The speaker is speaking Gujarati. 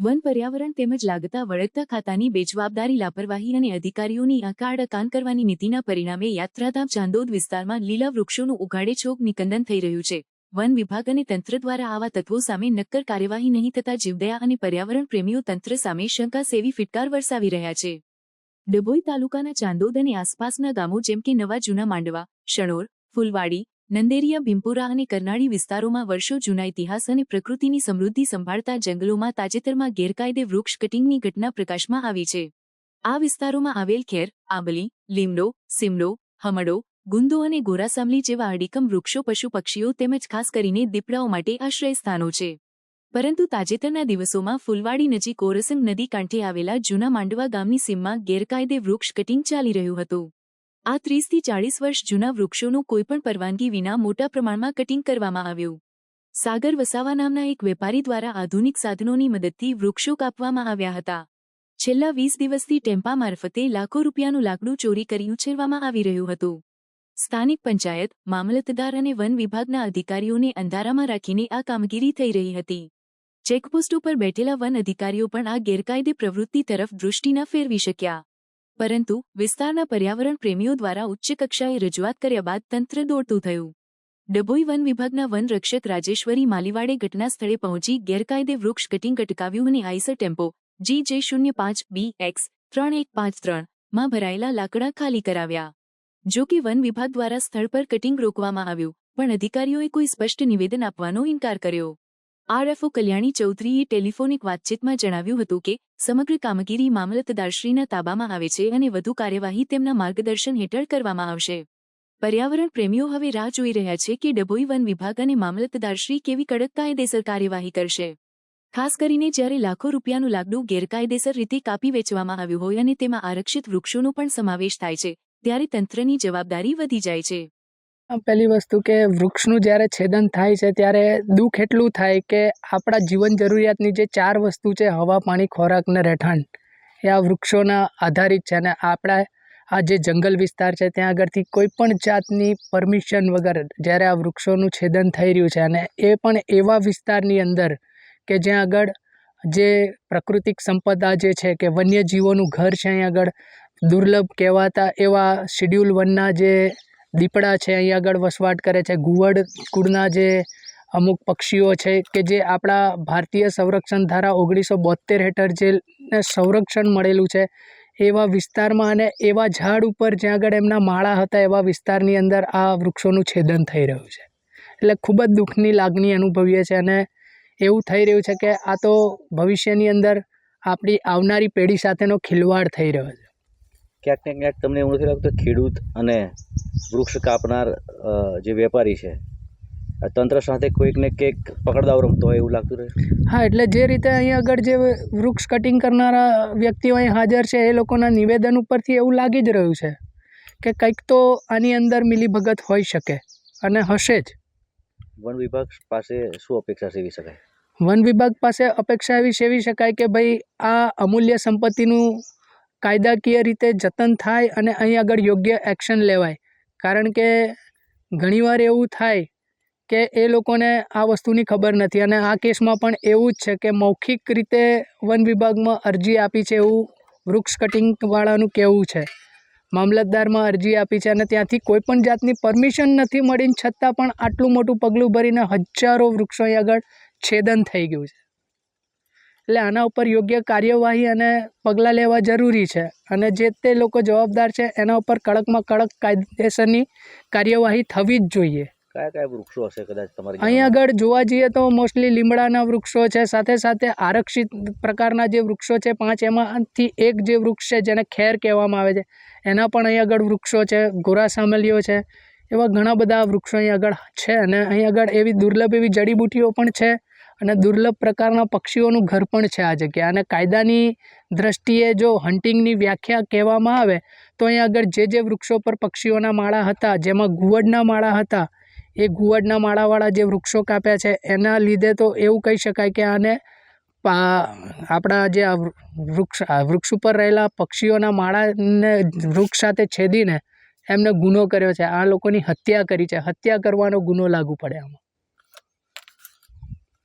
વન પર્યાવરણ તેમજ લાગતા વળગતા ખાતાની બેજવાબદારી લાપરવાહી અને અધિકારીઓની આકાન કરવાની નીતિના પરિણામે યાત્રાધામ ચાંદોદ વિસ્તારમાં લીલા વૃક્ષોનું ઉઘાડે છોક નિકંદન થઈ રહ્યું છે। વન વિભાગ અને તંત્ર દ્વારા આવા તત્વો સામે નક્કર કાર્યવાહી નહીં થતા જીવદયા અને પર્યાવરણ પ્રેમીઓ તંત્ર સામે શંકા સેવી ફિટકાર વરસાવી રહ્યા છે। ડભોઈ તાલુકાના ચાંદોદ અને આસપાસના ગામો જેમ કે નવા જૂના માંડવા, શણોર, ફૂલવાડી, નંદેરિયા, ભીમપુરા અને કરનાળી વિસ્તારોમાં વર્ષો જૂના ઇતિહાસ અને પ્રકૃતિની સમૃદ્ધિ સંભાળતા જંગલોમાં તાજેતરમાં ગેરકાયદે વૃક્ષ કટિંગની ઘટના પ્રકાશમાં આવી છે। આ વિસ્તારોમાં આવેલ ખેર, આંબલી, લીમડો, સીમડો, હમડો, ગુંદો અને ગોરાસામલી જેવા અડીકમ વૃક્ષો પશુ પક્ષીઓ તેમજ ખાસ કરીને દીપડાઓ માટે આશ્રય સ્થાનો છે। પરંતુ તાજેતરના દિવસોમાં ફૂલવાડી નજીક ઓરસંગ નદી કાંઠે આવેલા જૂના માંડવા ગામની સીમમાં ગેરકાયદે વૃક્ષ કટિંગ ચાલી રહ્યું હતું। આ 30 થી 40 વર્ષ જૂના વૃક્ષોનું કોઈપણ પરવાનગી વિના મોટા પ્રમાણમાં કટિંગ કરવામાં આવ્યું। સાગર વસાવા નામના એક વેપારી દ્વારા આધુનિક સાધનોની મદદથી વૃક્ષો કાપવામાં આવ્યા હતા। છેલ્લા 20 દિવસથી ટેમ્પા મારફતે લાખો રૂપિયાનું લાકડું ચોરી કરી ઉછેરવામાં આવી રહ્યું હતું। સ્થાનિક પંચાયત, મામલતદાર અને વન વિભાગના અધિકારીઓને અંધારામાં રાખીને આ કામગીરી થઈ રહી હતી। ચેકપોસ્ટ ઉપર બેઠેલા વન અધિકારીઓ પણ આ ગેરકાયદે પ્રવૃત્તિ તરફ દૃષ્ટિ ન ફેરવી શક્યા। પરંતુ વિસ્તારના પર્યાવરણ પ્રેમીઓ દ્વારા ઉચ્ચ કક્ષાએ રજૂઆત કર્યા બાદ તંત્ર દોડતું થયું। ડભોઈ વન વિભાગના વન રક્ષક રાજેશ્વરી માલીવાડે ઘટના સ્થળે પહોંચી ગેરકાયદે વૃક્ષ કટિંગ અટકાવ્યું અને આઈસર ટેમ્પો GJ05BX3153 માં ભરાયેલા લાકડા ખાલી કરાવ્યા। જો કે વન વિભાગ દ્વારા સ્થળ પર કટિંગ રોકવામાં આવ્યું, પણ અધિકારીઓએ કોઈ સ્પષ્ટ નિવેદન આપવાનો ઇનકાર કર્યો। RFO કલ્યાણી ચૌધરીએ ટેલિફોનિક વાતચીતમાં જણાવ્યું હતું કે સમગ્ર કામગીરી મામલતદારશ્રીના તાબામાં આવે છે અને વધુ કાર્યવાહી તેમના માર્ગદર્શન હેઠળ કરવામાં આવશે। પર્યાવરણ પ્રેમીઓ હવે રાહ જોઈ રહ્યા છે કે ડભોઈ વન વિભાગ અને મામલતદારશ્રી કેવી કડક કાયદેસર કાર્યવાહી કરશે। ખાસ કરીને જ્યારે લાખો રૂપિયાનું લાકડું ગેરકાયદેસર રીતે કાપી વેચવામાં આવ્યું હોય અને તેમાં આરક્ષિત વૃક્ષોનો પણ સમાવેશ થાય છે, ત્યારે તંત્રની જવાબદારી વધી જાય છે। પહેલી વસ્તુ કે વૃક્ષનું જ્યારે છેદન થાય છે ત્યારે દુઃખ એટલું થાય કે આપણા જીવન જરૂરિયાતની જે 4 વસ્તુ છે, હવા, પાણી, ખોરાક ને રહેઠાણ, એ આ વૃક્ષોના આધારિત છે। અને આપણા આ જે જંગલ વિસ્તાર છે ત્યાં આગળથી કોઈ પણ જાતની પરમિશન વગર જ્યારે આ વૃક્ષોનું છેદન થઈ રહ્યું છે, અને એ પણ એવા વિસ્તારની અંદર કે જ્યાં આગળ જે પ્રાકૃતિક સંપદા જે છે કે વન્યજીવોનું ઘર છે, અહીં આગળ દુર્લભ કહેવાતા એવા શિડ્યુલ વનના જે દીપડા છે અહીં આગળ વસવાટ કરે છે, ઘુવડ કુળના જે અમુક પક્ષીઓ છે કે જે આપણા ભારતીય સંરક્ષણ ધારા 1972 હેઠળ જે સંરક્ષણ મળેલું છે, એવા વિસ્તારમાં અને એવા ઝાડ ઉપર જ્યાં આગળ એમના માળા હતા એવા વિસ્તારની અંદર આ વૃક્ષોનું છેદન થઈ રહ્યું છે। એટલે ખૂબ જ દુઃખની લાગણી અનુભવીએ છીએ અને એવું થઈ રહ્યું છે કે આ તો ભવિષ્યની અંદર આપણી આવનારી પેઢી સાથેનો ખિલવાડ થઈ રહ્યો છે। ક્યાંક ને ક્યાંક તમને એવું નથી લાગતું ખેડૂત અને વૃક્ષ કાપનાર જે વેપારી છે, તંત્ર સાથે કોઈક ને કંઈક પકડદાવ રમતો હોય એવું લાગતું રહે? હા, એટલે જે રીતે અહીં આગળ જે વૃક્ષ કટિંગ કરનારા વ્યક્તિઓ અહીં હાજર છે એ લોકોના નિવેદન ઉપરથી એવું લાગી જ રહ્યું છે કે કંઈક તો આની અંદર મિલીભગત હોઈ શકે અને હશે જ। વન વિભાગ પાસે શું અપેક્ષા સેવી શકાય? વન વિભાગ પાસે અપેક્ષા એવી સેવી શકાય કે ભાઈ આ અમૂલ્ય સંપત્તિનું કાયદાકીય રીતે જતન થાય અને અહીં આગળ યોગ્ય એક્શન લેવાય। કારણ કે ઘણીવાર એવું થાય કે એ લોકોને આ વસ્તુની ખબર નથી, અને આ કેસમાં પણ એવું જ છે કે મૌખિક રીતે વન વિભાગમાં અરજી આપી છે એવું વૃક્ષ કટિંગવાળાનું કહેવું છે। મામલતદારમાં અરજી આપી છે અને ત્યાંથી કોઈ પણ જાતની પરમિશન નથી મળીને છતાં પણ આટલું મોટું પગલું ભરીને હજારો વૃક્ષો અહીં આગળ છેદન થઈ ગયું છે। એટલે આના ઉપર યોગ્ય કાર્યવાહી અને પગલાં લેવા જરૂરી છે, અને જે તે લોકો જવાબદાર છે એના ઉપર કડકમાં કડક કાયદેસરની કાર્યવાહી થવી જ જોઈએ। કયા કયા વૃક્ષો હશે કદાચ તમારી અહીં આગળ જોવા જઈએ તો મોસ્ટલી લીમડાના વૃક્ષો છે, સાથે સાથે આરક્ષિત પ્રકારના જે વૃક્ષો છે 5, એમાંથી એક જે વૃક્ષ છે જેને ખેર કહેવામાં આવે છે એના પણ અહીં આગળ વૃક્ષો છે, ગોરાસામલીઓ છે, એવા ઘણા બધા વૃક્ષો અહીં આગળ છે। અને અહીં આગળ એવી દુર્લભ એવી જડીબુટીઓ પણ છે અને દુર્લભ પ્રકારના પક્ષીઓનું ઘર પણ છે આ જગ્યા। અને કાયદાની દ્રષ્ટિએ જો હન્ટિંગની વ્યાખ્યા કહેવામાં આવે તો અહીં આગળ જે વૃક્ષો પર પક્ષીઓના માળા હતા, જેમાં ઘુવડના માળા હતા, એ ઘુવડના માળાવાળા જે વૃક્ષો કાપ્યા છે એના લીધે તો એવું કહી શકાય કે આને આપણા જે આ વૃક્ષ ઉપર રહેલા પક્ષીઓના માળાને વૃક્ષ સાથે છેદીને એમને ગુનો કર્યો છે। આ લોકોની હત્યા કરી છે, હત્યા કરવાનો ગુનો લાગુ પડે આમાં।